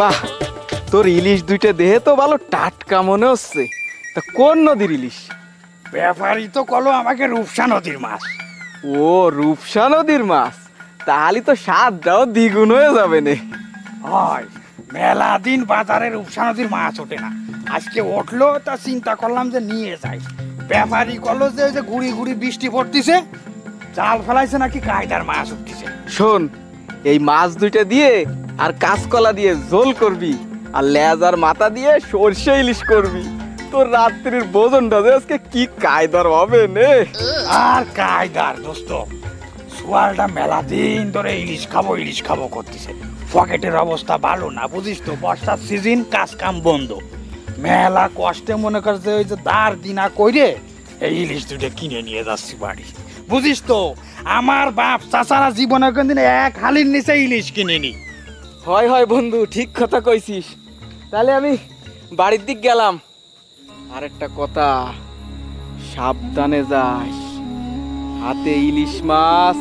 বাহ, তোর ইলিশ দুইটা দেহে তো ভালো টাটকা মনে হচ্ছে। তা কোন নদীর ইলিশ? ব্যাপারই তো কলো আমাকে রূপসা নদীর মাছ। ও, রূপসা নদীর মাছ, তাহলে তো স্বাদটাও দ্বিগুণ হয়ে যাবে নে। হয়, মেলা দিন বাজারে রূপসা নদীর মাছ ওঠে না, আজকে উঠলো, তা চিন্তা করলাম যে নিয়ে যাই। ব্যাপারই কলো যে ওই যে গুড়ি গুড়ি বৃষ্টি পড়তিছে, জাল ফেলাইছে নাকি কায়দার মাছ উঠতিছে। শোন, এই মাছ দুইটা দিয়ে আর কাঁচকলা দিয়ে ঝোল করবি, আর লেজ আর মাথা দিয়ে সর্ষে ইলিশ করবি। তোর রাত্রির ভোজনটা যে আজকে কি কায়দার হবে নে। আর কায়দার দোস্ত, সোয়ালটা মেলা দিন ধরে ইলিশ খাবো করতেছে। পকেটের অবস্থা ভালো না, বুঝিস তো, বর্ষার সিজন, কাজ কাম বন্ধ। মেলা কষ্টে মনে করছে ওই যে দাঁড় দিনা কইরে এই ইলিশ দুটো কিনে নিয়ে যাচ্ছি বাড়ি। বুঝিস তো, আমার বাপ চাচারা জীবনে কোনদিন এক হালির নিচে ইলিশ কিনিনি। হয় হয় বন্ধু, ঠিক কথা কইছিস। তাহলে আমি বাড়ির দিক গেলাম। আর একটা কথা, সাবধানে যাস, হাতে ইলিশ মাছ,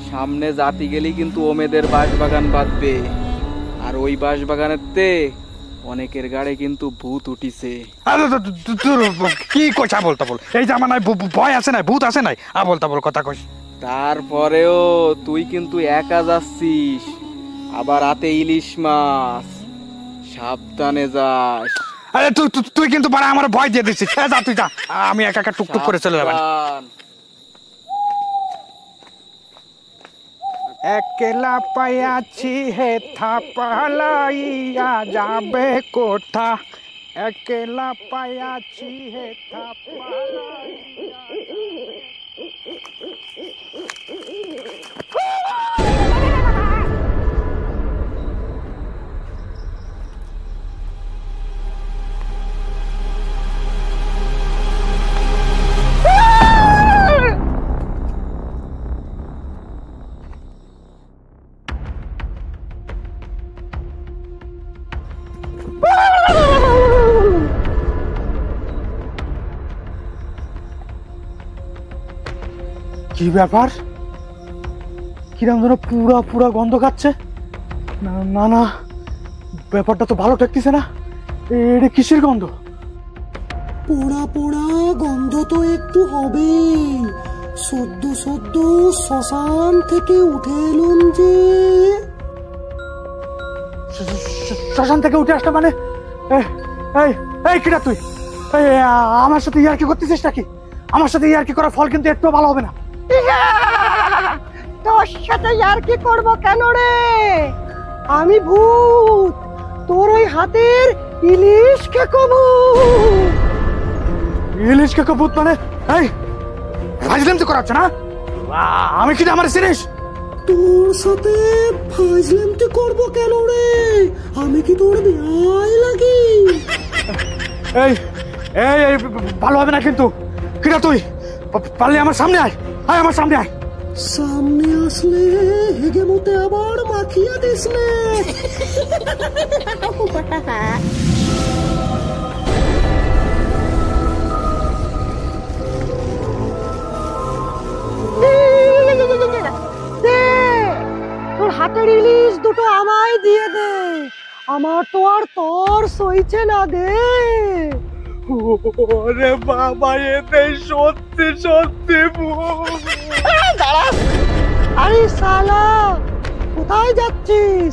সামনে জাতি গেলি কিন্তু ওমেদের বাঁশবাগান বাঁধবে। আর ওই বাঁশবাগানের তে অনেকের গাড়ে কিন্তু ভূত উঠিছে। কি কথা বলতে বল, এই জামানায় ভয় আছে নাই, ভূত আছে নাই, বলতে বল কথা কইস। তারপরেও তুই কিন্তু একা যাচ্ছিস, আবার হাতে ইলিশ মাছ, সাবধানে যাস। আরে তুই কিন্তু পারে আমার ভয় দিয়ে দিচ্ছিস। যা তুই যা, আমি একা একা টুকটুক করে চলে যাবেন। একলা পাইয়াছি হে থাপালাইয়া যাবে কোথা, একলা পাইয়াছি হে থাপালাইয়া। কি ব্যাপার, কিরম যেন পুরা পুরা গন্ধ খাচ্ছে। না না না, ব্যাপারটা তো ভালো ঠেকতেছে না। এটা কিসের গন্ধ? পোড়া পোড়া গন্ধ তো একটু হবে। সদ্য সদ্য শ্মশান থেকে উঠে এলুম যে। শ্মশান থেকে উঠে আসতে মানে? এই কিরা তুই আমার সাথে ইয়ার্কি করতেছিস নাকি? আমার সাথে ইয়ার্কি করার ফল কিন্তু একটু ভালো হবে না। তোর সাথে ইয়ার্কি করব কেন রে? আমি ভূত, তোর ওই হাতের ইলিশ খেকো ভূত। ইলিশ খেকো ভূত মানে? এই ফাজলাম তো করাচ্ছ না? আমি কি আমার চিনিস? তোর সাথে ফাজলামটি করব কেন রে? আমি কি তোর বেয়াই লাগি? এই এই ভালো হবে না কিন্তু। কিরা তুই পারলে আমার সামনে আয়, আমার সামনে আয়। সামনে আসলে হেগে মতে আবার মাখিয়ে দিস নে। তোর হাতের ইলিশ দুটো আমায় দিয়ে দে, আমার তো আর তোর সইছে না। দে। ওরে বাবা, এতে সত্যি সত্যি দাঁড়া। আরে শালা, কোথায় যাচ্ছিস?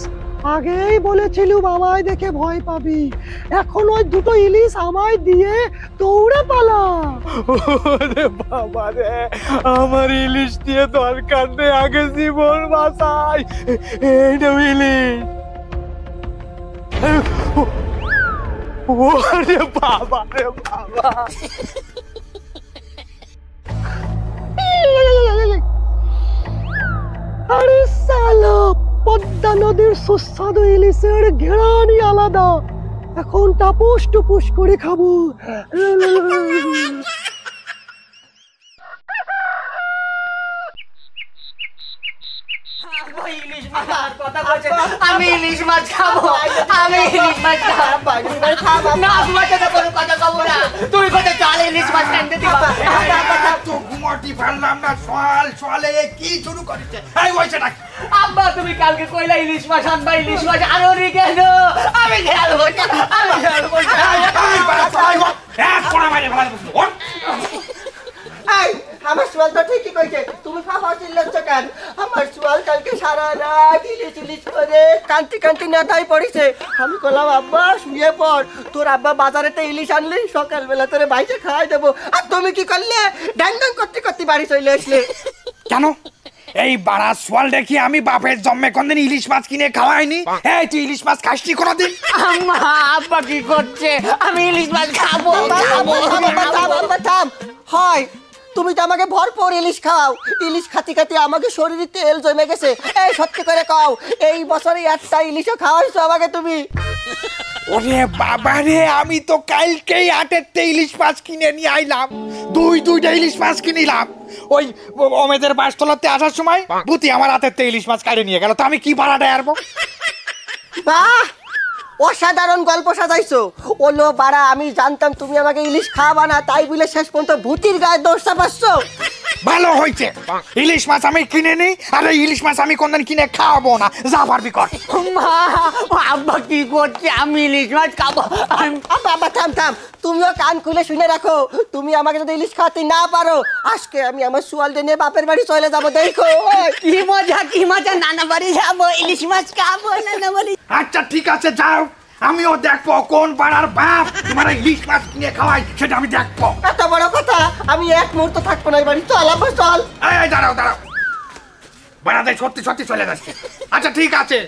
আগেই বলেছিলুম আমায় দেখে ভয় পাবি, এখন ওই দুটো ইলিশ আমায় দিয়ে দৌড়ে পালা। ওরে বাবা রে, আমার ইলিশ দিয়ে দরকার নেই, আগে জীবন বাঁচাই। এই না ইলিশ। ওরে বাবা রে বাবা। আরে শালা, পদ্মা নদীর সুস্বাদু ইলিশের ঘেরানি আলাদা, এখন টাপুস টুপুস করে খাবো। ইলিশ মাছ আর কথা বলছে আমি ইলিশ মাছ খাবো আমি ইলিশ মাছ খাবো না তোমার সাথে কোনো কথা কব না তুই কোথায় চল ইলিশ মাছ আনতে দিবা তো ঘুমাটি ফেললাম না সোয়ালে কি শুরু করেছে এই ওইটা ডাক আব্বা তুমি কালকে কইলা ইলিশ মাছ আনবা ইলিশ মাছ আনো নি কেন আমি খেলবো না আমি খেলবো না এক কোণা মারে ফেলা দিবো এই আমার সোয়াল তো ঠিকই কইছে তুমি ফাফা চিল্লাচ্ছ কেন আমার সোয়াল কালকে সারা রাত ইলিশ করে কান্তি নেতাই পড়িছে আমি কইলাম আব্বা শুয়ে পড় তোর আব্বা বাজারেতে ইলিশ আনলি সকালবেলা তোরে বাইরে খাওয়াই দেবো আর তুমি কি করলে ড্যাং ড্যাং করতে বাড়ি চলে আসলে কেন এই বাড়া সোয়াল দেখি আমি বাপের জন্মে কোনদিন ইলিশ মাছ কিনে খাওয়াইনি এই তুই ইলিশ মাছ খাসনি কোনোদিন আম্মা আব্বা কি করছে আমি ইলিশ মাছ খাবো থাম হয় তুমি তো আমাকে ভরপুর ইলিশ খাও ইলিশ খাতি আমাকে শরীরে তেল জমে গেছে এই সত্যি করে কও এই বছরে একটা ইলিশও খাওয়াইছো আমাকে তুমি ওরে বাবা রে আমি তো কালকেই হাটের ইলিশ মাছ কিনে নিয়ে আইলাম দুইটা ইলিশ মাছ কিনিলাম ওই অমেদের বাসতলাতে আসার সময় বুতি আমার হাতের ইলিশ মাছ কাটে নিয়ে গেল তো আমি কি ভাড়াটা আরবো বাহ অসাধারণ গল্প সাজাইছো ওলো বাড়া আমি জানতাম তুমি আমাকে ইলিশ খাওয়াবা না তাই বলে শেষ পর্যন্ত ভূতির গায়ে দোষ চাপাচ্ছ ভালো হয়েছে ইলিশ মাছ আমি কিনে নিই আর এই ইলিশ মাছ আমি কোনদিন কিনে খাওয়াবো না যা পারবি কর মা আব্বা কি করছে আমি ইলিশ মাছ খাবো আব্বা থাম তুমিও কান খুলে শুনে রাখো তুমি আমাকে যদি ইলিশ খাওয়াতে না পারো আজকে আমি আমার সোয়ালটা নিয়ে বাপের বাড়ি চলে যাবো দেখো কি মজা নানা বাড়ি যাবো ইলিশ মাছ খাবো নানা বাড়ি আচ্ছা ঠিক আছে যাও আমিও দেখবো কোন পাড়ার বাপ তোমার ইলিশ মাছ কিনে খাওয়াই সেটা আমি দেখবো এত বড় কথা আমি এক মুহূর্ত থাকবো না এই বাড়ি চল আব্বা চল এই দাঁড়াও বাড়াতে সত্যি চলে যাচ্ছে আচ্ছা ঠিক আছে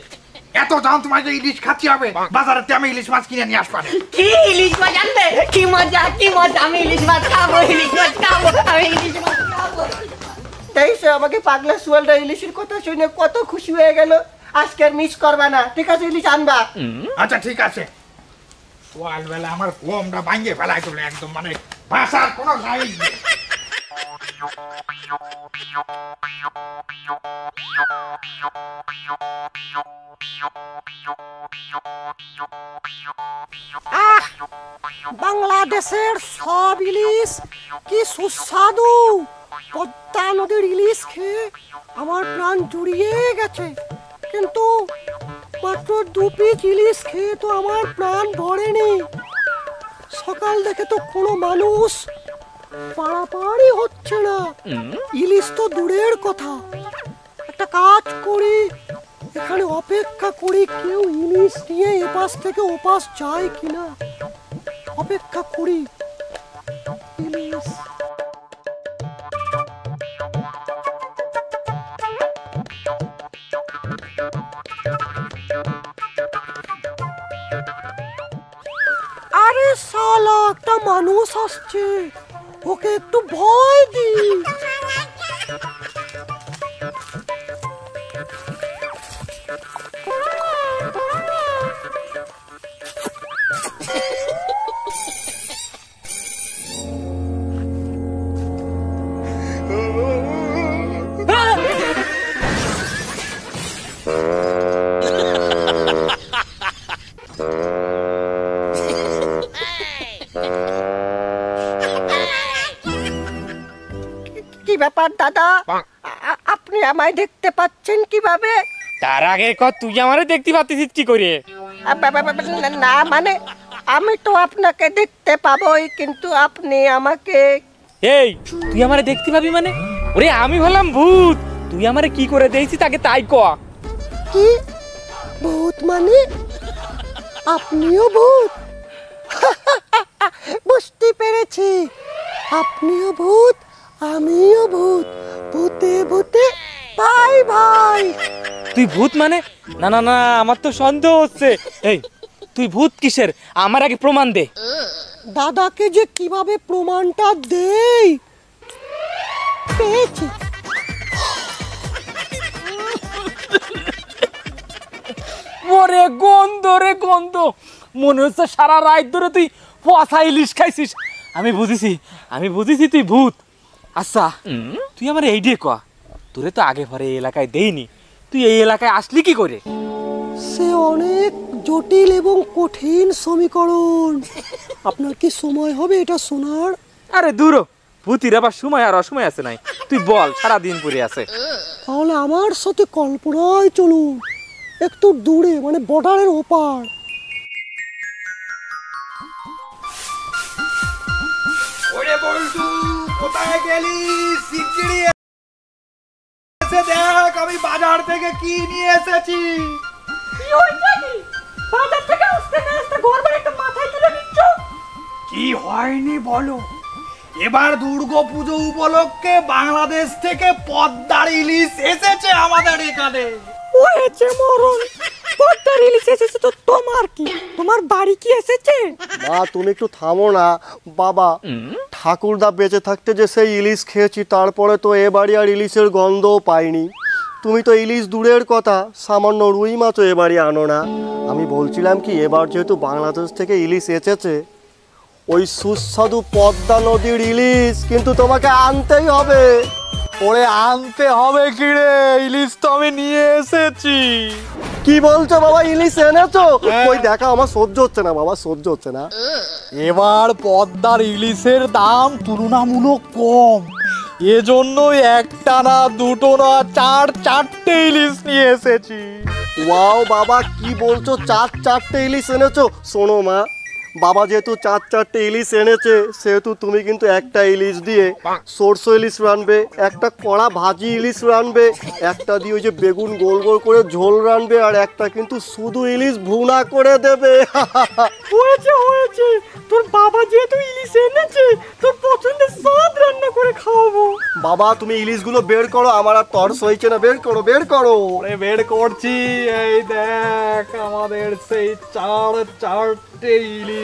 এত দাম তোমাকে ইলিশ খাচ্ছি হবে বাজারেতে আমি ইলিশ মাছ কিনে নিয়ে আসবো কি ইলিশ মাছ আনবে কি মজা আমি ইলিশ মাছ খাবো আমি ইলিশ মাছ খাবো তাইছে আমাকে পাগলা সোয়ালটা ইলিশের কথা শুনে কত খুশি হয়ে গেল আজকে আর মিস করবা না ঠিক আছে ইলিশ আনবা আচ্ছা ঠিক আছে সোয়াল বেলা আমার ঘুমটা ভাঙিয়ে ফেলাই তোলে একদম মানে ভাষার কোনো নাই বাংলাদেশের সব ইলিশ কি সুস্বাদু পদ্মা নদীর ইলিশ খেয়ে আমার প্রাণ জুড়িয়ে গেছে কিন্তু মাত্র 2 পিস ইলিশ খেয়ে তো আমার প্রাণ ভরেনি সকাল দেখে তো কোনো মানুষ পাড়াপাড়ি হচ্ছে না ইলিশ তো দূরের কথা একটা কাজ করি এখানে অপেক্ষা করি কেউ ইলিশ নিয়ে এপাশ থেকে ওপাশ যায় কিনা অপেক্ষা করি ইলিশ আরে শালা একটা মানুষ আসছে ওকে একটু ভয় দি কি ব্যাপার দাদা আপনি আমায় দেখতে পাচ্ছেন কিভাবে তার আগে তুই আমারে দেখতে পাচ্ছিস কি করে না মানে আমি তো আপনাকে দেখতে পাবোই কিন্তু আপনি আমাকে এই তুই আমারে দেখতে পাবি মানে ওরে আমি হলাম ভূত তুই আমারে কি করে দেইছিস তাকে তাই ক কি ভূত মানে আপনিও ভূত বুঝতে পেরেছি আপনিও ভূত আমিও ভূত ভূতে ভূতে ভাই ভাই তুই ভূত মানে না না না আমার তো সন্দেহ হচ্ছে এই তুই ভূত কিসের আমার আগে প্রমাণ দে দাদাকে যে কিভাবে প্রমাণটা দেই পেয়েছি ওরে গন্ধ রে গন্ধ মনে হচ্ছে সারা রাত ধরে তুই পচা ইলিশ খাইছিস আমি বুঝেছি তুই ভূত আচ্ছা তুই আমার এই দিয়ে ক তোরে তো আগে পরে এলাকায় দেইনি তুই এই এলাকায় আসলি কি করে? সে অনেক জটিল এবং কঠিন সমীকরণ। আপনার কি সময় হবে এটা শোনার? আরে দূর, ভূতির আবার সময় আর অসময় আছে নাই, তুই বল, সারা দিন পড়ে আছে। তাহলে আমার সাথে কল্পনায় চলুন, একটু দূরে মানে বর্ডারের ওপার। ওরে বল্টু, কোথায় গেলি? শিগগিরই এসে দেখ আমি বাজার থেকে কি নিয়ে এসেছি। কি হয়নি বলো? এবার দুর্গাপুজো উপলক্ষে বাংলাদেশ থেকে পদ্মার ইলিশ এসেছে আমাদের এখানে। হয়েছে মরণ, পদ্মার ইলিশ এসেছে তো তোমার কি? তোমার বাড়ি কি এসেছে? মা তুমি একটু থামো না বাবা। ঠাকুরদা বেঁচে থাকতে যে সেই ইলিশ খেয়েছি, তারপরে তো এ বাড়ি আর ইলিশের গন্ধও পাইনি। তুমি তো ইলিশ দূরের কথা, সামান্য রুই মাছও এ বাড়ি আনো না। আমি বলছিলাম কি, এবার যেহেতু বাংলাদেশ থেকে ইলিশ এসেছে, ওই সুস্বাদু পদ্মা নদীর ইলিশ কিন্তু তোমাকে আনতেই হবে। ওরে আনতে হবে কি রে? ইলিশ তো আমি নিয়ে এসেছি। কি বলছো বাবা, ইলিশ এনেছো? ওই দেখা, আমার সহ্য হচ্ছে না বাবা, সহ্য হচ্ছে না। এবার পদ্মার ইলিশের দাম তুলনামূলক কম, এজন্যই একটা না দুটো না চারটে ইলিশ নিয়ে এসেছি। ওয়াও বাবা, কি বলছো? চারটে ইলিশ এনেছো? শোনো মা, বাবা যেহেতু চারটে ইলিশ এনেছে, সেহেতু তুমি কিন্তু একটা ইলিশ দিয়ে সরষে ইলিশ রানবে, একটা কড়া ভাজি ইলিশ রানবে, একটা দিয়ে ওই যে বেগুন গোল গোল করে ঝোল রানবে, আর একটা কিন্তু শুধু ইলিশ ভুনা করে দেবে। হয়েছে হয়েছে, তোর বাবা যেহেতু ইলিশ এনেছে, তোর পছন্দের সব রান্না করে খাওয়াবো। বাবা তুমি ইলিশগুলো বের করো, আমার আর তর সইছে না, বের করো বের করো। ওরে বের করছি, এই দেখ আমাদের সেই চারটে ইলিশ।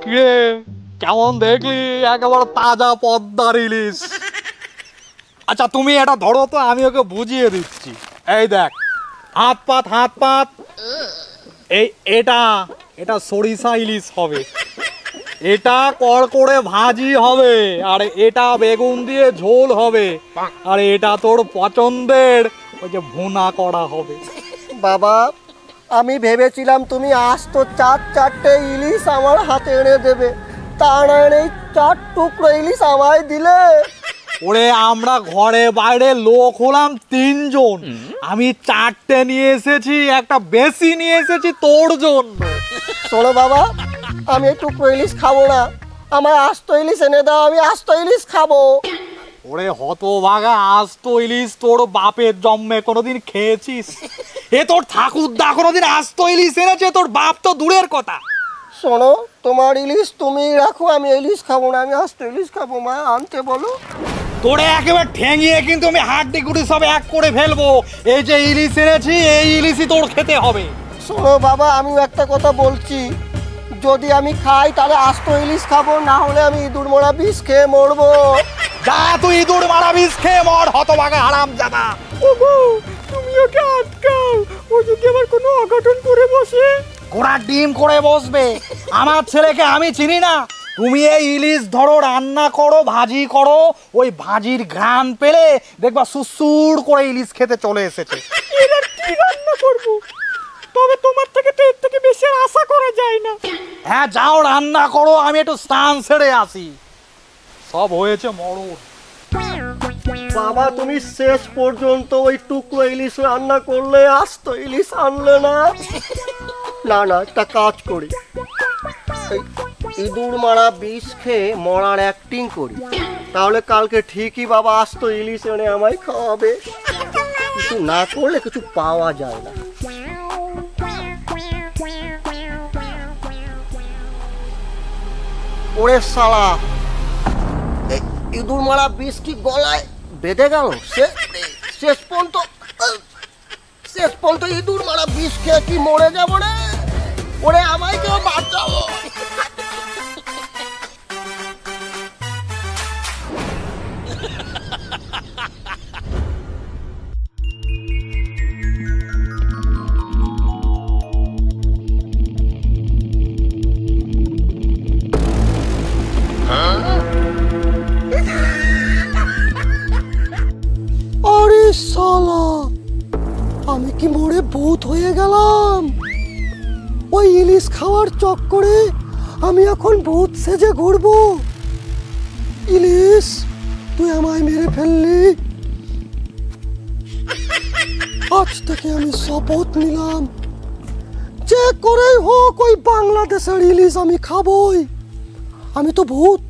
কিরে কেমন দেখলি? একেবারে তাজা পদ্মার ইলিশ। আচ্ছা তুমি এটা ধরো তো, আমি ওকে বুঝিয়ে দিচ্ছি। এই দেখ, হাত পাত এই এটা সরিষা ইলিশ হবে, এটা কড়কড়ে ভাজি হবে, আর এটা বেগুন দিয়ে ঝোল হবে, আর এটা তোর পছন্দের ওই যে ভুনা করা হবে। বাবা আমি ভেবেছিলাম তুমি আজ তো চারটে ইলিশ আমার হাতে এনে দেবে, তা না এনে এই 4 টুকরো ইলিশ আমায় দিলে। ওরে আমরা ঘরে বাইরে লোক হলাম 3 জন, আমি 4টে নিয়ে এসেছি, একটা বেশি নিয়ে এসেছি তোর জন্য। শোনো বাবা, আমি এই টুকরো ইলিশ খাবো না, আমার আস্ত ইলিশ এনে দাও, আমি আস্ত ইলিশ খাবো। ওরে হতভাগা, আস্ত ইলিশ তোর বাপের জন্মে কোনোদিন খেয়েছিস? এ তোর ঠাকুরদা কোনোদিন আস্ত ইলিশ এনেছে? তোর বাপ তো দূরের কথা। শোনো, তোমার ইলিশ তুমি রাখো, আমি ইলিশ খাবো না, আমি আস্ত ইলিশ খাবো। মা আনতে বলো। তোরে একেবারে ঠেঙিয়ে কিন্তু আমি হাড্ডি গুটি সব এক করে ফেলবো। এই যে ইলিশ এনেছি, এই ইলিশই তোর খেতে হবে। শোনো বাবা, আমি একটা কথা বলছি, যদি আমি খাই তাহলে আস্ত ইলিশ খাবো, না হলে আমি ইঁদুর মরা বিষ খেয়ে মরবো। যা তুই ইঁদুর মারা বিষ খেয়ে মর, হতভাগা হারামজাদা। ওগো, তুমি ওকে আটকাও, ও যদি আবার কোনো অঘটন করে বসে। ঘোড়ার ডিম করে বসবে? আমার ছেলেকে আমি চিনি না? তুমি এই ইলিশ ধরো, রান্না করো, ভাজি করো, ওই ভাজির ঘ্রাণ পেলে দেখবা সুসুর করে ইলিশ খেতে চলে এসেছে। এবার কি রান্না করবো? তবে তোমার থেকে তো এর থেকে বেশি আর আশা করা যায় না। হ্যাঁ যাও রান্না করো, আমি একটু স্নান সেরে আসি। সব হয়েছে মরণ। বাবা তুমি শেষ পর্যন্ত ওই টুকরো ইলিশ রান্না করলে, আস্ত ইলিশ আনলে না। না না, একটা কাজ করি, এই ইঁদুর মারা বিষ খেয়ে মরার অ্যাক্টিং করি, তাহলে কালকে ঠিকই বাবা আস্ত ইলিশ এনে আমায় খাওয়াবে। কিছু না করলে কিছু পাওয়া যায় না। ওরে শালা, এই ইঁদুর মারা বিষ কি গলায় বেঁধে গেল? শেষ পর্যন্ত ইঁদুর মারা বিষ খেয়ে কি মরে যাবো রে? ওরে আমায় কেউ বাঁচাও। শালা, আমি কি মরে ভূত হয়ে গেলাম? ওই ইলিশ খাওয়ার চক্করে আমি এখন ভূত সেজে ঘুরবো। ইলিশ, তুই আমায় মেরে ফেললি। আজ থেকে আমি শপথ নিলাম, যে করেই হোক ওই বাংলাদেশের ইলিশ আমি খাবই। আমি তো ভূত,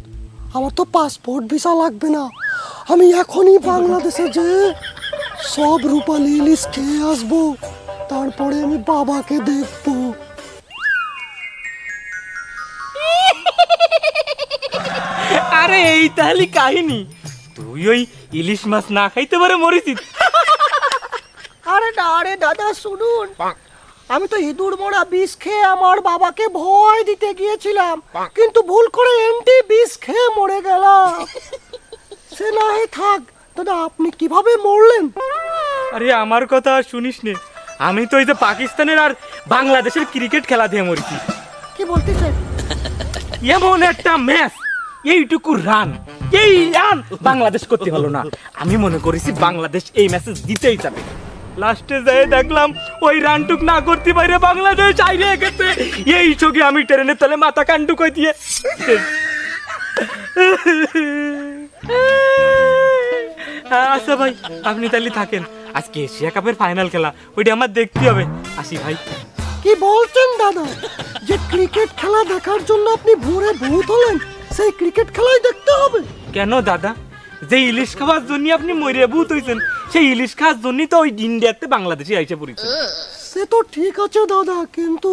আমার তো পাসপোর্ট ভিসা লাগবে না। আমি এখনই বাংলাদেশে যে সব রূপালী ইলিশ খেয়ে আসবো, তারপরে আমি বাবাকে দেখবো। আরে এই তাহলে কাহিনী, তুই ওই ইলিশ মাছ না খাইতে পারে মরিছিস। আরে না রে দাদা, শুনুন, আমি তো ইঁদুর মোড়া বিষ খেয়ে আমার বাবাকে ভয় দিতে গিয়েছিলাম, কিন্তু ভুল করে এন্টি বিষ খেয়ে মরে গেলাম। সে না হয় থাক, দাদা আপনি কিভাবে মরলেন? আরে আমার কথা আর শুনিস নে, আমি তো এই যে পাকিস্তানের আর বাংলাদেশের ক্রিকেট খেলা দিয়ে মরেছি। কি বলতেছেন? এমন একটা ম্যাচ, এইটুকু রান, এই রান বাংলাদেশ করতে হলো না। আমি মনে করেছি বাংলাদেশ এই ম্যাচে জিতেই যাবে। লাস্টে যেয়ে দেখলাম ওই রানটুক না করতে পারে বাংলাদেশ আইরে গেছে। এই চোখে আমি ট্রেনের তলে মাথা কান্ডু কই দিয়ে। আচ্ছা ভাই, আপনি তাহলে থাকেন, আজকে এশিয়া কাপের ফাইনাল খেলা, ওইটা আমার দেখতে হবে। আসি ভাই। কি বলছেন দাদা, যে ক্রিকেট খেলা দেখার জন্য আপনি ভোরে ভূত হলেন, সেই ক্রিকেট খেলাই দেখতে হবে? কেন দাদা, যে ইলিশ খাওয়ার জন্য আপনি মরে ভূত হইছেন, সেই ইলিশ খাওয়ার জন্য তো ওই ইন্ডিয়াতে বাংলাদেশে আইসে পড়েছে। সে তো ঠিক আছে দাদা, কিন্তু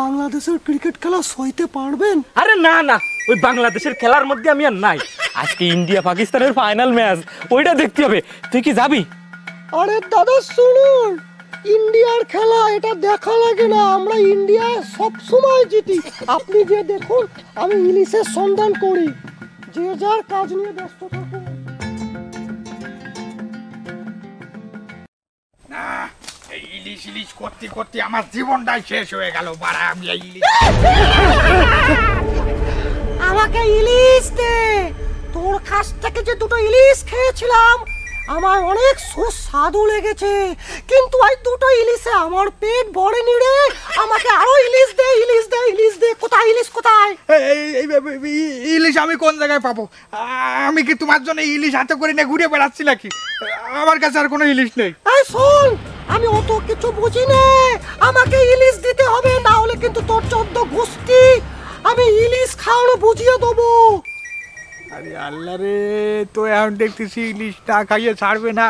বাংলাদেশের ক্রিকেট খেলা সইতে পারবেন? আরে না না, ওই বাংলাদেশের খেলার মধ্যে আমি আর নাই। আজকে ইন্ডিয়া পাকিস্তানের ফাইনাল ম্যাচ, ওইটা দেখতে হবে। তুই কি যাবি? আরে দাদা শুনুন, ইন্ডিয়ার খেলা এটা দেখা লাগে না, আমরা ইন্ডিয়া সব সময় জিতি। আপনি যে দেখুন, আমি ইলিশের সন্ধান করি, যে যার কাজ নিয়ে ব্যস্ত থাকুন। না, এই ইলিশ ইলিশ করতে করতে আমার জীবনটাই শেষ হয়ে গেল। বাড়া, আমি এই ইলিশ আমাকে ইলিশ দে। তোর কাছ থেকে যে দুটো ইলিশ খেয়েছিলাম, আমার অনেক সুস্বাদু লেগেছে, কিন্তু ওই দুটো ইলিশে আমার পেট ভরেনি রে। আমাকে আরো ইলিশ দে, ইলিশ দে, ইলিশ দে। কোথায় ইলিশ, কোথায়? ইলিশ আমি কোন জায়গায় পাবো? আমি কি তোমার জন্য ইলিশ হাতে করে নিয়ে ঘুরে বেড়াচ্ছি নাকি? আমার কাছে আর কোনো ইলিশ নেই। এই শোন, আমি অত কিছু বুঝি না, আমাকে ইলিশ দিতে হবে, না হলে কিন্তু তোর 14 গোষ্ঠী আমি ইলিশ খাওয়ানো বুঝিয়ে দেবো। আরে আল্লাহ রে, তো এখন দেখতেছি ইলিশ না খাইয়ে ছাড়বে না।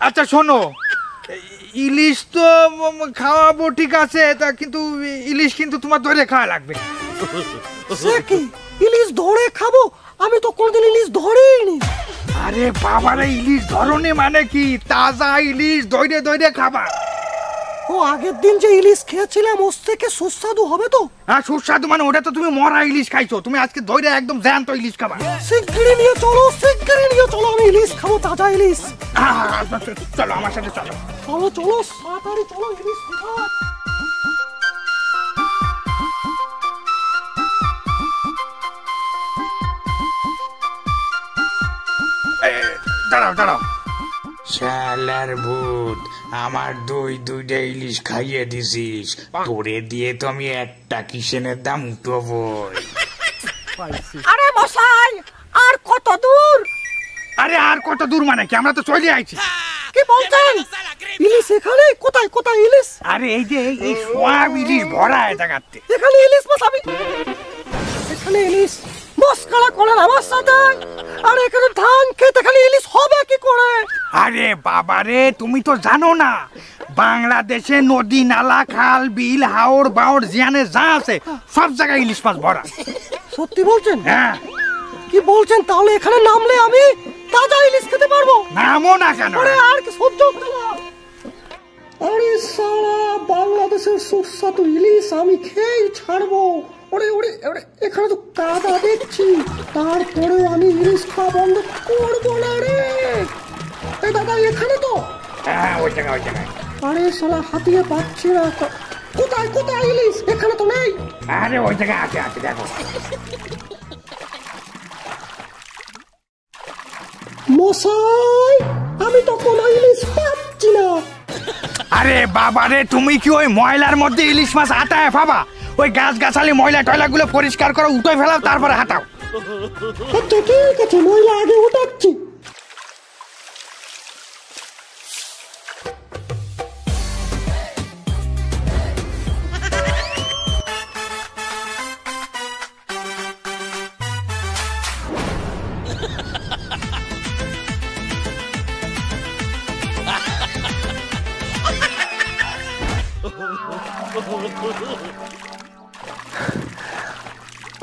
আচ্ছা শোনো, ইলিশ তো খাওয়াবো ঠিক আছে, তা কিন্তু ইলিশ কিন্তু তোমার ধরে খাওয়া লাগবে। সে কি, ইলিশ ধরে খাবো? আমি তো কোনদিন ইলিশ ধরিনি। আরে বাবারে, ইলিশ ধরনে মানে কি? তাজা ইলিশ ধরে ধরে খাবা। ও আগের দিন যে ইলিশ খেয়েছিলাম, ওর থেকে সুস্বাদু হবে তো? হ্যাঁ সুস্বাদু মানে ওটা তো তুমি মরা ইলিশ খাইছো, তুমি আজকে ধরে একদম জ্যান্ত ইলিশ খাবা। শিগগিরই নিয়ে চলো, শিগগিরই নিয়ে চলো, আমি ইলিশ খাবো, তাজা ইলিশ। চলো আমার সাথে চলো। চলো চলো, তাড়াতাড়ি চলো, ইলিশ কোথায়? দাঁড়াও দাঁড়াও। শালার ভূত, আমার দুইটা ইলিশ খাইয়ে দিছিস, তোরে দিয়ে তো আমি একটা কিসেনের দাম উঠবো। আরে মশাই, আর কত দূর? আরে আর কত দূর মানে কি? আমরা তো চলে আইছি। কি বলছেন? ইলিশ এখানে? কোথায় কোথায় ইলিশ? আরে এই যে এই সব ইলিশ ভরা এই জায়গাতে। এখানে ইলিশ মাছ? আমি এখানে ইলিশ মস্করা করেন আমার সাথে? আর এখানে ধান খেতে এখানে ইলিশ হবে কি করে? আরে বাবারে, তুমি তো জানো না, বাংলাদেশে নদী নালা খাল বিল হাওড় বাওড় জিয়ানে যা আছে সব জায়গায় ইলিশ মাছ ভরা। সত্যি বলছেন? হ্যাঁ। কি বলছেন? তাহলে এখানে নামলে আমি তাজা ইলিশ খেতে পারবো? নামো না কেন? আরে আর কি সহ্য হচ্ছে না। আরে সারা বাংলাদেশের সুস্বাদু ইলিশ আমি খেয়েই ছাড়বো। ওরে ওরে ওরে, এখানে তো কাদা দেখছি, তারপরেও আমি ইলিশ খাওয়া বন্ধ করবো না রে। এই দাদা এখানে তো? হ্যাঁ ওই জায়গায় ওই জায়গায়। আরে শালা হাতিয়ে পাচ্ছি না। কোথায় কোথায় ইলিশ? এখানে তো নেই। আরে ওই জায়গায় আছে আছে, দেখো। মশাই আরে বাবা রে, তুমি কি ওই ময়লার মধ্যে ইলিশ মাছ হাঁটায় বাবা? ওই গাছ গাছালি ময়লা টয়লা গুলো পরিষ্কার করো, উঠে ফেলাও, তারপরে হাঁটাও। আচ্ছা ঠিক আছে, ময়লা আগে উঠাচ্ছি।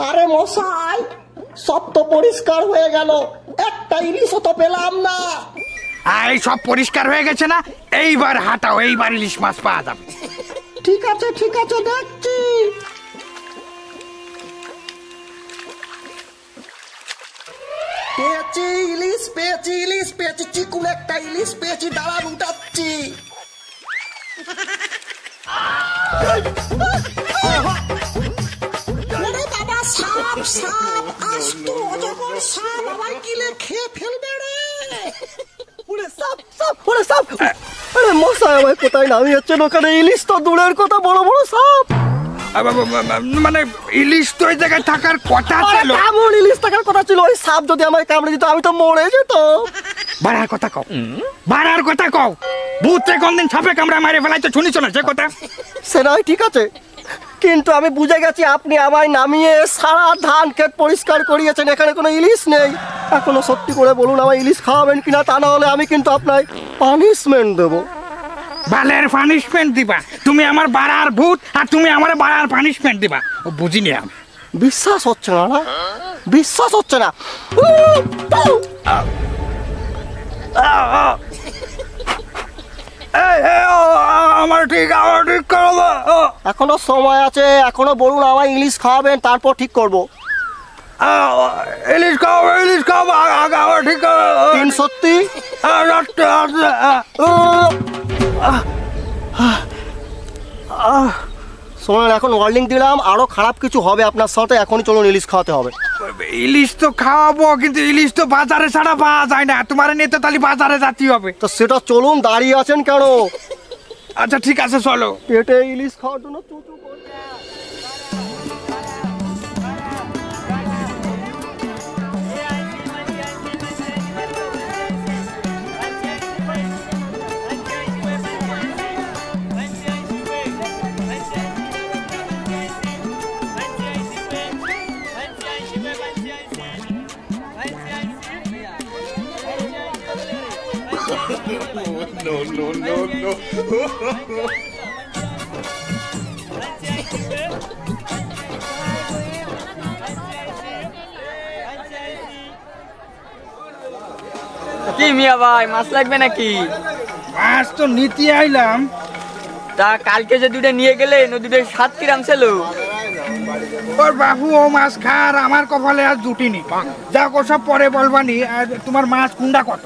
আরে মশাই, সব তো পরিষ্কার হয়ে গেল, একটা ইলিশও তো পেলাম না। এই সব পরিষ্কার হয়ে গেছে না? এইবার হাঁটাও, এইবার ইলিশ মাছ পাওয়া যাবে। ঠিক আছে দেখছি। পেয়েছি ইলিশ পেয়েছি, চিকুন একটা ইলিশ পেয়েছি, দাঁড়ান উঠাচ্ছি। ওরে বাবা, সাপ আসতো, অজগর সাপ আমায় গিলে খেয়ে ফেলবে রে। ওরে সাপ। আরে মশাই আমায় কোথায় নামিয়েছেন? ওখানে ইলিশ তো দূরের কথা, বড় বড় সাপ। মানে ইলিশ তো ওই জায়গায় থাকার কথা ছিল। কেমন ইলিশ থাকার কথা ছিল? ওই সাপ যদি আমায় কামড়ে দিত আমি তো মরে যেতাম। বাড়ার কথা কও। ভূতে কোনদিন সাপে কামড়া মারে ফেলাইতে শুনিছ না সে কথা? সে নয় ঠিক আছে, কিন্তু আমি বুঝে গেছি আপনি আমায় নামিয়ে সারা ধান ক্ষেত পরিষ্কার করিয়েছেন, এখানে কোনো ইলিশ নেই। এখনো সত্যি করে বলুন আমায় ইলিশ খাওয়াবেন কিনা, তা না হলে আমি কিন্তু আপনার পানিশমেন্ট দেবো। বালের পানিশমেন্ট দিবা? তুমি আমার বাড়ার ভূত আর তুমি আমার বাড়ার পানিশমেন্ট দিবা? ও বুঝিনি আমি। বিশ্বাস হচ্ছে না? বিশ্বাস হচ্ছে না? আমার ঠিক করবো। এখনো সময় আছে, এখনো বলুন আমায় ইলিশ খাওয়াবেন, তারপর ঠিক করবো। ইলিশ খাওয়াবো আগে আমার ঠিক করবো। তিন সত্যি? শোনেন, এখন ওয়ার্নিং দিলাম, আরো খারাপ কিছু হবে আপনার সাথে, এখনই চলুন ইলিশ খাওয়াতে হবে। ইলিশ তো খাওয়াবো, কিন্তু ইলিশ তো বাজারে ছাড়া পাওয়া যায় না, তোমার নিয়ে তো তাহলে বাজারে যেতে হবে। তো সেটা চলুন, দাঁড়িয়ে আছেন কেন? আচ্ছা ঠিক আছে চলো। পেটে ইলিশ খাওয়ার জন্য চুচু করছে। কি মিয়া ভাই, মাছ লাগবে নাকি? মাছ তো নিতে আইলাম। তা কালকে যে দুটো নিয়ে গেলে, দুটো 7 কিরাম ছিল। ওর বাবু ও মাছ খার, আমার কপালে আজ জুটিনি। যা সব পরে বলবানি। আর তোমার মাছ কুন্ডা কত?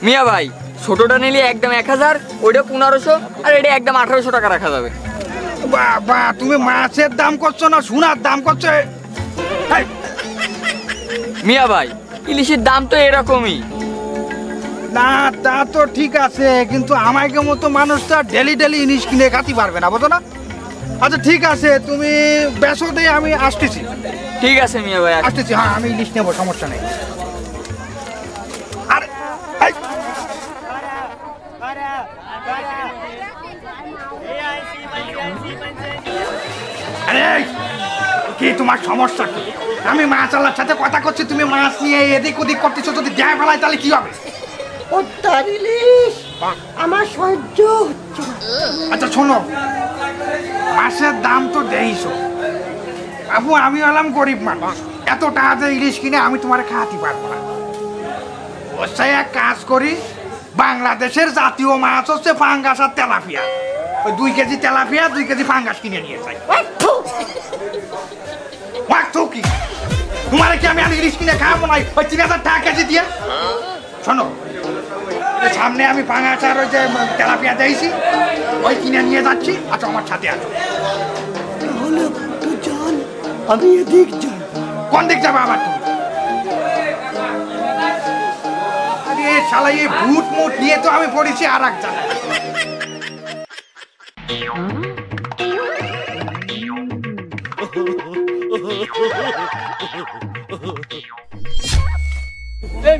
মিয়া ভাই, ছোটটা নিলে একদম 1000, ওইটা 1500, আর এটা একদম 1800 টাকা রাখা যাবে। বাবা, তুমি মাছের দাম করছো না সোনার দাম করছো? মিয়া ভাই, ইলিশের দাম তো এরকমই। না তা তো ঠিক আছে, কিন্তু আমাকে মতো মানুষ তো ডেলি ইলিশ কিনে খাতে পারবে না, বুঝো না? আচ্ছা ঠিক আছে, তুমি বেসো দিয়ে আমি আসতেছি। ঠিক আছে মিয়া ভাই, আসতেছি। হ্যাঁ আমি ইলিশ নেবো, সমস্যা নেই। আর আরে কি তোমার সমস্যা কি? আমি মাছ আলার সাথে কথা করছি, তুমি মাছ নিয়ে এদিক ওদিক করতেছো, যদি দেয় ফেলায় তাহলে কি হবে? ইলিশ আমার সহ্য হচ্ছে না। আচ্ছা শোনো, মাছের দাম তো দেইছো বাবু, আমি হলাম গরিব মানুষ, এত টাকা দিয়ে ইলিশ কিনে আমি তোমার খাওয়াতে পারবো না। অবশ্যই এক কাজ করি, বাংলাদেশের জাতীয় মাছ হচ্ছে ফাঙ্গাস আর তেলাপিয়া। ওই 2 কেজি তেলাপিয়া 2 কেজি ফাঙ্গাস কিনে নিয়ে যাই। কি তোমার কি আমি ইলিশ কিনে খাওয়াবো না ওই 3000 টাকা কেজি দিয়ে? শোনো, সামনে আমি ফাঙ্গাস আর ওই যে তেলাপিয়া দিয়েছি, ওই কিনে নিয়ে যাচ্ছি। আচ্ছা আমার সাথে আছো। তাহলে তুই চল, আমি এদিক যাই। কোন দিক যাবে আবার তুমি? আরে শালা, এই ভূত মুট নিয়ে তো আমি পড়েছি আর এক জায়গায়। এই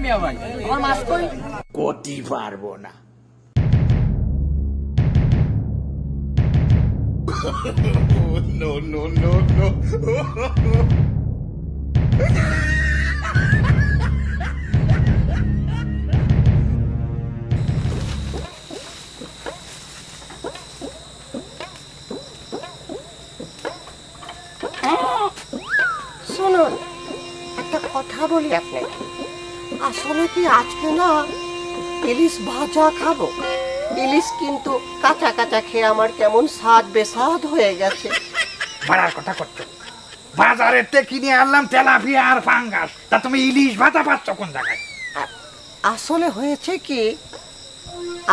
মিয়া ভাই আমার মাছ কই? করতে পারবো না। শুনুন, একটা কথা বলি আপনাকে, আসলে কি আজকে না ইলিশ ভাজা খাবো? ইলিশ কিন্তু কাঁচা কাঁচা খেয়ে আমার কেমন স্বাদ বেস্বাদ হয়ে গেছে। বাড়ার কথা করছো, বাজারেতে কিনে আনলাম তেলাপিয়া আর ফাঙ্গাস, তা তুমি ইলিশ ভাতা পাচ্ছ কোন জায়গায়? আসলে হয়েছে কি,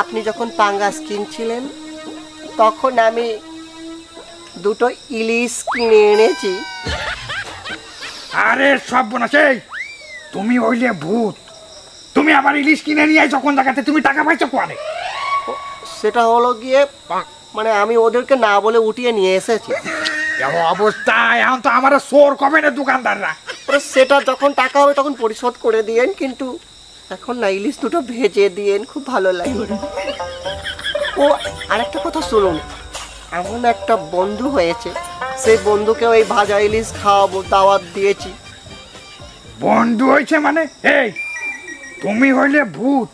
আপনি যখন পাঙ্গাস কিনছিলেন তখন আমি দুটো ইলিশ কিনে এনেছি। আরে সব বোনাছে, তুমি হইলে ভূত, তুমি আমার ইলিশ কিনে নিয়ে আইছো কোন জায়গাতে? তুমি টাকা পাইছো কোয়ারে? সেটা হলো গিয়ে মানে আমি ওদেরকে না বলে উঠিয়ে নিয়ে এসেছি। এমন অবস্থায় এখন তো আমার চোর কবে না দোকানদাররা। সেটা যখন টাকা হবে তখন পরিশোধ করে দিয়েন, কিন্তু এখন না ইলিশ দুটো ভেজে দিয়েন, খুব ভালো লাগে। ও আরেকটা কথা শুনুন, এমন একটা বন্ধু হয়েছে, সেই বন্ধুকে ওই ভাজা ইলিশ খাওয়াবো, দাওয়াত দিয়েছি। বন্ধু হয়েছে মানে? এই তুমি হইলে ভূত,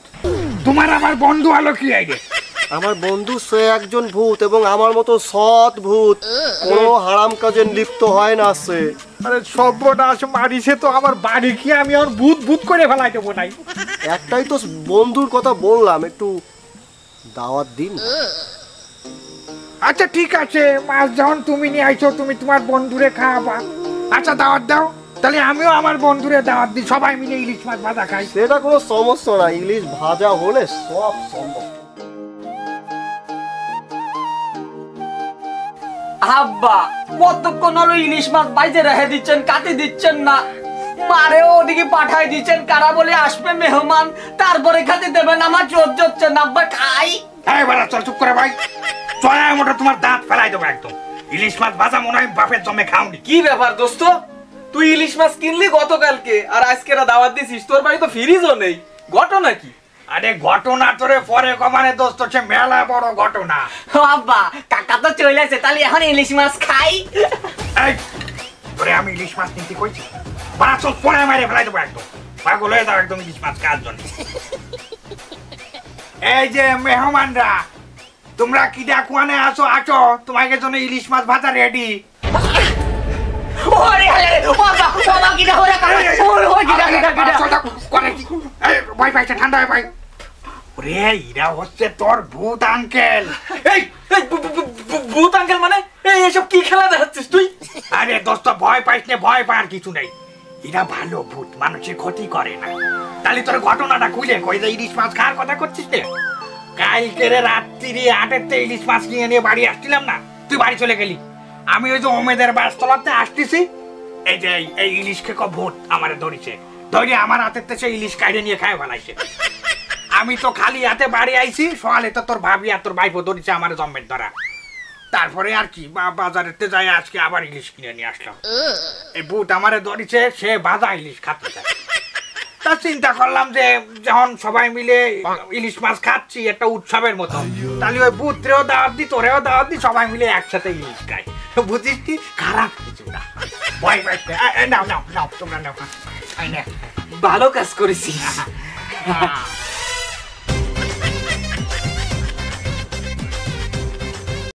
তোমার আমার বন্ধু হলো কি আইডে? আমার বন্ধু সে একজন ভূত এবং আমার মতো সৎ ভূত, কোনো হারাম কাজে লিপ্ত হয় না সে। আরে সর্বনাশ মারিছে তো আমার বাড়ি, কি আমি আর ভূত ভূত করে ফেলাই দেবো নাই? একটাই তো বন্ধুর কথা বললাম, একটু দাওয়াত দিন। আচ্ছা ঠিক আছে, মাছ যখন তুমি নিয়ে আইছো তুমি তোমার বন্ধুরে খাওয়াবা। আচ্ছা দাওয়াত দাও, তাহলে আমিও আমার বন্ধুরে দাওয়াত দিই, সবাই মিলে ইলিশ মাছ ভাজা খাই। সেটা কোনো সমস্যা না, ইলিশ ভাজা হলে সব সম্ভব। আব্বা কতক্ষণ হলো ইলিশ মাছ বাইজে রেখে দিচ্ছেন, কাটি দিচ্ছেন না, মারেও ওদিকে পাঠাই দিচ্ছেন, কারা বলে আসবে মেহমান, তারপরে খাতে দেবেন, আমার জোর জোরছে না। আব্বা খাই। এবার চল চুপ করে ভাই, চড়াই মোটা তোমার দাঁত ফেলাই দেবো একদম। ইলিশ মাছ ভাজা মনে হয় বাপের জমে খাওনি। কি ব্যাপার দোস্ত, তুই ইলিশ মাছ কিনলি গতকালকে আর আজকে দাওয়াত দিছিস, তোর বাড়ি তো ফ্রিজও নেই, ঘটনা কি? আরে ঘটনা তোরে পরে কমানে দোস্ত, সে মেলা বড় ঘটনা। আব্বা কাকা তো চলে আসে, তাহলে এখন ইলিশ মাছ খাই। এই তোরে আমি ইলিশ মাছ নিতে কইছি, বাড়া চল পরে মারে ফেলাই দেবো একদম, পাগল হয়ে যাও একদম ইলিশ মাছ খাওয়ার জন্য। এই যে মেহমানরা, তোমরা কি ডাকুয়ানে আসো, আছো, তোমাকে জন্য ইলিশ মাছ ভাজা রেডি। ওরে আরে বাবা বাবা কি না হলো কাকা, ওরে ওই কিডা কিডা কিডা করে কি? এই ভাই ভাই ঠান্ডা হয় ভাই। ওরে এরা হচ্ছে তোর ভূত আঙ্কেল। এই ভূত আঙ্কেল মানে? এই এসব কি খেলা দেখাচ্ছিস তুই? আরে দোস্ত ভয় পাইস না, ভয় পাওয়ার কিছু নেই, এরা ভালো ভূত, মানুষের ক্ষতি করে না। তাহলে তোর ঘটনাটা খুলে কই যে ইলিশ মাছ খাওয়ার কথা করছিস না? কালকে রাত্রি 8-এর ইলিশ মাছ কিনে নিয়ে বাড়ি আসছিলাম না, তুই বাড়ি চলে গেলি, আমি ওই যে ওমেদের বাসতলাতে আসতেছি, এই যে এই ইলিশ খেকো ভূত আমারে ধরিছে, ধরে আমার হাতের সে ইলিশ কাইড়ে নিয়ে খায় ফেলাইছে। আমি তো খালি হাতে বাড়ি আইছি, সকালে তো তোর ভাবি আর তোর ভাইপো ধরিছে আমার জম্মের ধরা। তারপরে আর কি বাজারেতে যাই আজকে আবার ইলিশ কিনে নিয়ে আসলাম। এই ভূত আমারে ধরিছে, সে ভাজা ইলিশ খাতে চায়। তা চিন্তা করলাম যে যখন সবাই মিলে ইলিশ মাছ খাচ্ছি একটা উৎসবের মতো, তাহলে ওই ভূতরেও দাওয়াত দি, তোরেও দাওয়াত দি, সবাই মিলে একসাথে ইলিশ খাই। বুঝিস কি, খারাপ কিছু না। ভয় পাইছে, নাও নাও নাও তোমরা নাও, ভালো কাজ করেছিস।